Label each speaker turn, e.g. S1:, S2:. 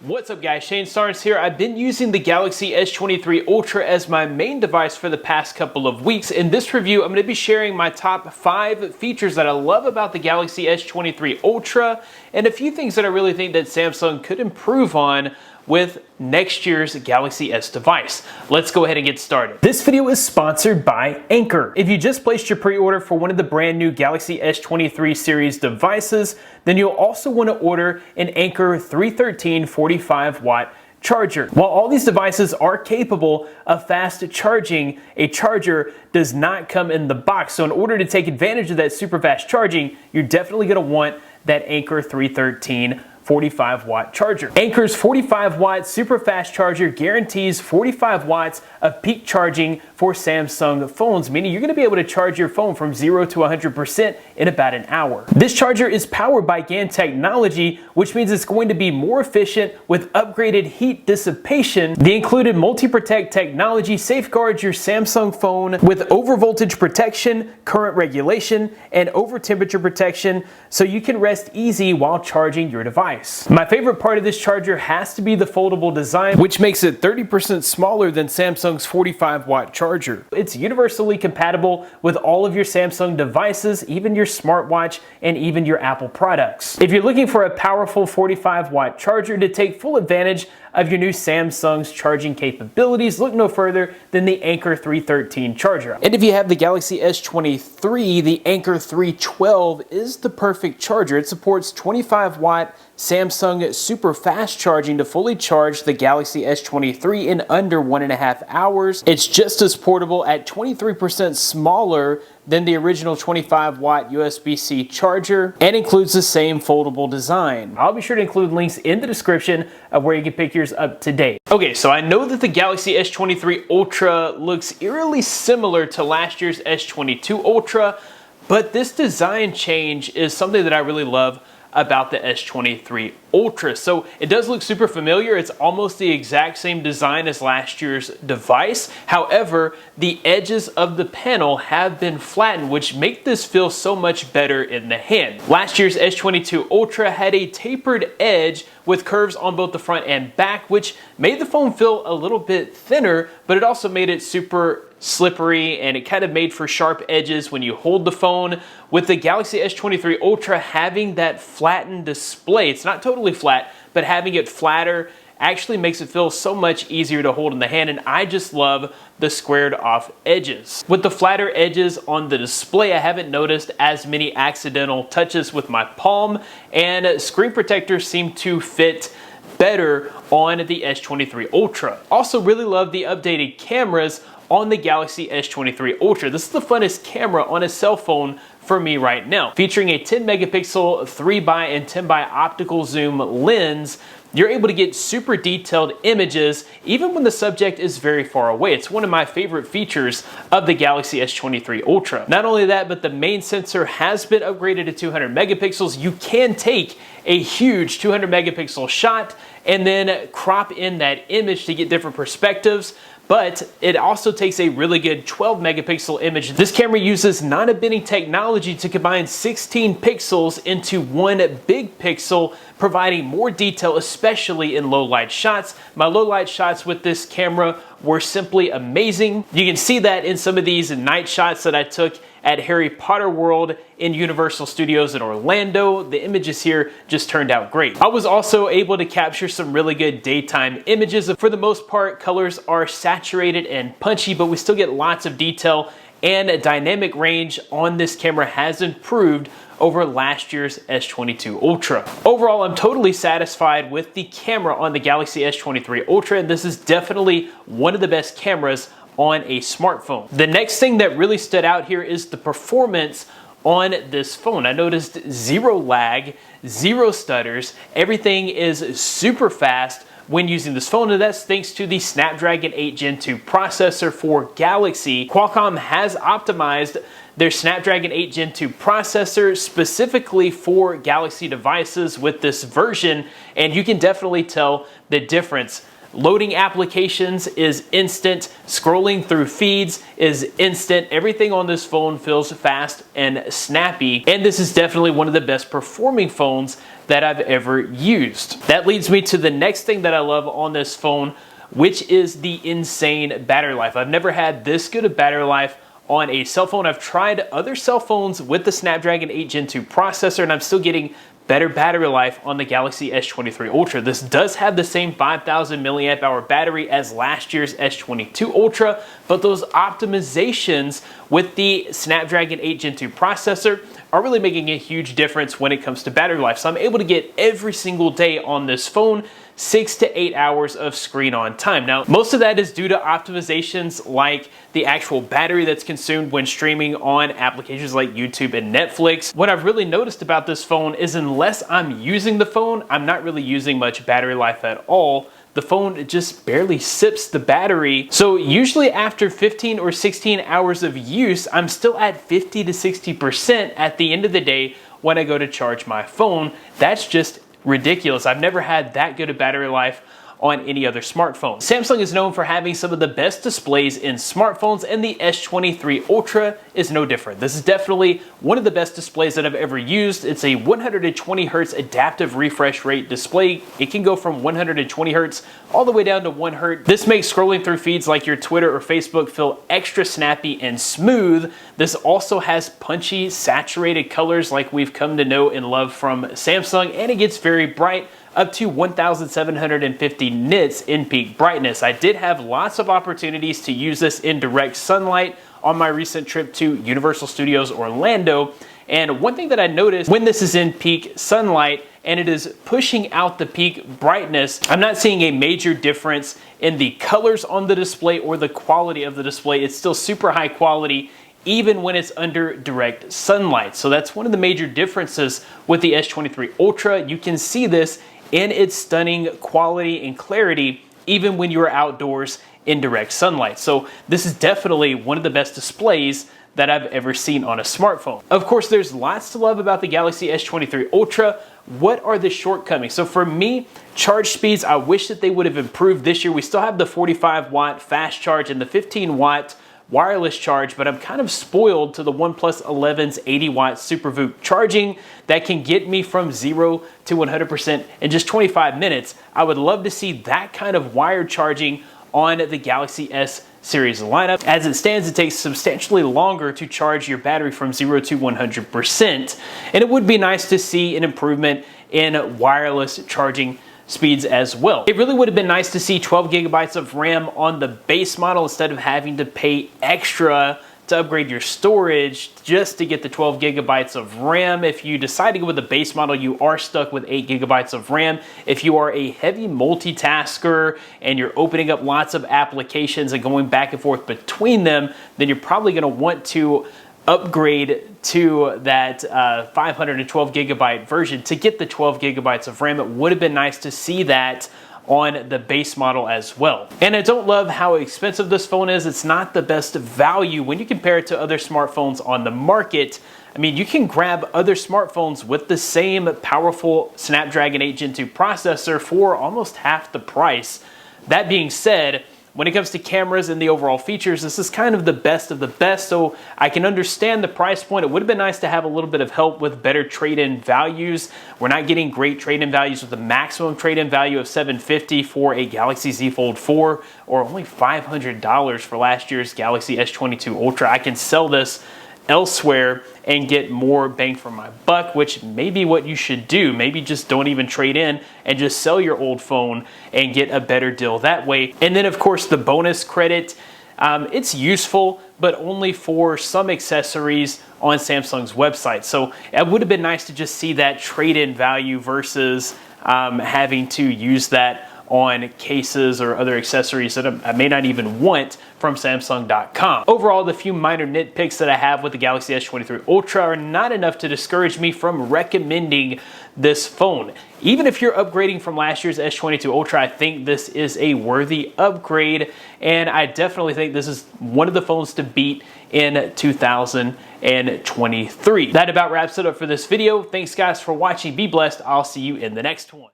S1: What's up guys, Shane Starnes here. I've been using the Galaxy S23 Ultra as my main device for the past couple of weeks. In this review, I'm going to be sharing my top 5 features that I love about the Galaxy S23 Ultra and a few things that I really think that Samsung could improve on with next year's Galaxy S device. Let's go ahead and get started. This video is sponsored by Anker. If you just placed your pre-order for one of the brand new Galaxy S23 series devices, then you'll also want to order an Anker 313 45-watt charger. While all these devices are capable of fast charging, a charger does not come in the box. So in order to take advantage of that super fast charging, you're definitely going to want that Anker 313 45-watt charger. Anker's 45-watt super fast charger guarantees 45 watts of peak charging for Samsung phones, meaning you're going to be able to charge your phone from 0 to 100% in about an hour. This charger is powered by GaN technology, which means it's going to be more efficient with upgraded heat dissipation. The included multi-protect technology safeguards your Samsung phone with overvoltage protection, current regulation, and over temperature protection, so you can rest easy while charging your device. My favorite part of this charger has to be the foldable design, which makes it 30% smaller than Samsung's 45-watt charger. It's universally compatible with all of your Samsung devices, even your smartwatch and even your Apple products. If you're looking for a powerful 45-watt charger to take full advantage of your new Samsung's charging capabilities, look no further than the Anker 313 charger. And if you have the Galaxy S23, the Anker 312 is the perfect charger. It supports 25-watt Samsung super fast charging to fully charge the Galaxy S23 in under 1.5 hours. It's just as portable at 23% smaller than the original 25-watt USB-C charger and includes the same foldable design. I'll be sure to include links in the description of where you can pick yours up to date. Okay, so I know that the Galaxy S23 Ultra looks eerily similar to last year's S22 Ultra, but this design change is something that I really love about the S23 Ultra. So it does look super familiar. It's almost the exact same design as last year's device. However, the edges of the panel have been flattened, which make this feel so much better in the hand. Last year's S22 Ultra had a tapered edge with curves on both the front and back, which made the phone feel a little bit thinner, but it also made it super slippery and it kind of made for sharp edges when you hold the phone. With the Galaxy S23 Ultra having that flattened display, it's not totally flat, but having it flatter actually makes it feel so much easier to hold in the hand, and I just love the squared off edges. With the flatter edges on the display, I haven't noticed as many accidental touches with my palm, and screen protectors seem to fit better on the S23 Ultra. Also really love the updated cameras on the Galaxy S23 Ultra. This is the funnest camera on a cell phone for me right now. Featuring a 10 megapixel 3x and 10x optical zoom lens, you're able to get super detailed images even when the subject is very far away. It's one of my favorite features of the Galaxy S23 Ultra. Not only that, but the main sensor has been upgraded to 200 megapixels. You can take a huge 200 megapixel shot and then crop in that image to get different perspectives, but it also takes a really good 12 megapixel image. This camera uses non-emitting technology to combine 16 pixels into one big pixel, providing more detail, especially in low light shots. My low light shots with this camera were simply amazing. You can see that in some of these night shots that I took at Harry Potter World in Universal Studios in Orlando. The images here just turned out great. I was also able to capture some really good daytime images. For the most part, colors are saturated and punchy, but we still get lots of detail, and dynamic range on this camera has improved over last year's S22 Ultra. Overall, I'm totally satisfied with the camera on the Galaxy S23 Ultra, and this is definitely one of the best cameras on a smartphone. The next thing that really stood out here is the performance on this phone. I noticed zero lag, zero stutters, everything is super fast when using this phone, and that's thanks to the Snapdragon 8 Gen 2 processor for Galaxy. Qualcomm has optimized their Snapdragon 8 Gen 2 processor specifically for Galaxy devices with this version, and you can definitely tell the difference. Loading applications is instant. Scrolling through feeds is instant. Everything on this phone feels fast and snappy. And this is definitely one of the best performing phones that I've ever used. That leads me to the next thing that I love on this phone, which is the insane battery life. I've never had this good a battery life on a cell phone. I've tried other cell phones with the Snapdragon 8 Gen 2 processor, and I'm still getting better battery life on the Galaxy S23 Ultra. This does have the same 5,000 milliamp hour battery as last year's S22 Ultra, but those optimizations with the Snapdragon 8 Gen 2 processor are really making a huge difference when it comes to battery life. So I'm able to get every single day on this phone 6 to 8 hours of screen on time. Now, most of that is due to optimizations like the actual battery that's consumed when streaming on applications like YouTube and Netflix. What I've really noticed about this phone is unless I'm using the phone, I'm not really using much battery life at all. The phone just barely sips the battery. So usually after 15 or 16 hours of use, I'm still at 50 to 60% at the end of the day when I go to charge my phone. That's just ridiculous. I've never had that good a battery life on any other smartphone. Samsung is known for having some of the best displays in smartphones, and the S23 Ultra is no different. This is definitely one of the best displays that I've ever used. It's a 120 Hz adaptive refresh rate display. It can go from 120 Hz all the way down to 1 Hz. This makes scrolling through feeds like your Twitter or Facebook feel extra snappy and smooth. This also has punchy, saturated colors like we've come to know and love from Samsung, and it gets very bright, up to 1,750 nits in peak brightness. I did have lots of opportunities to use this in direct sunlight on my recent trip to Universal Studios Orlando. And one thing that I noticed when this is in peak sunlight and it is pushing out the peak brightness, I'm not seeing a major difference in the colors on the display or the quality of the display. It's still super high quality even when it's under direct sunlight. So that's one of the major differences with the S23 Ultra. You can see this in its stunning quality and clarity even when you're outdoors in direct sunlight. So this is definitely one of the best displays that I've ever seen on a smartphone. Of course, there's lots to love about the Galaxy S23 Ultra. What are the shortcomings? So for me, charge speeds, I wish that they would have improved this year. We still have the 45-watt fast charge and the 15-watt wireless charge, but I'm kind of spoiled to the OnePlus 11's 80-watt SuperVOOC charging that can get me from 0 to 100% in just 25 minutes. I would love to see that kind of wired charging on the Galaxy S series lineup. As it stands, it takes substantially longer to charge your battery from 0 to 100%, and it would be nice to see an improvement in wireless charging speeds as well. It really would have been nice to see 12 gigabytes of RAM on the base model instead of having to pay extra to upgrade your storage just to get the 12 gigabytes of RAM. If you decide to go with the base model, you are stuck with 8 gigabytes of RAM. If you are a heavy multitasker and you're opening up lots of applications and going back and forth between them, then you're probably going to want to upgrade to that 512 gigabyte version to get the 12 gigabytes of RAM. It would have been nice to see that on the base model as well. And I don't love how expensive this phone is. It's not the best value when you compare it to other smartphones on the market. I mean, you can grab other smartphones with the same powerful Snapdragon 8 Gen 2 processor for almost half the price. That being said, when it comes to cameras and the overall features, this is kind of the best of the best, so I can understand the price point. It would have been nice to have a little bit of help with better trade-in values. We're not getting great trade-in values with the maximum trade-in value of $750 for a Galaxy Z Fold 4 or only $500 for last year's Galaxy S22 Ultra. I can sell this elsewhere and get more bang for my buck, which may be what you should do. Maybe just don't even trade in and just sell your old phone and get a better deal that way. And then of course the bonus credit, it's useful, but only for some accessories on Samsung's website. So it would have been nice to just see that trade-in value versus having to use that on cases or other accessories that I may not even want from Samsung.com. Overall, the few minor nitpicks that I have with the Galaxy S23 Ultra are not enough to discourage me from recommending this phone. Even if you're upgrading from last year's S22 Ultra, I think this is a worthy upgrade, and I definitely think this is one of the phones to beat in 2023. That about wraps it up for this video. Thanks guys for watching. Be blessed. I'll see you in the next one.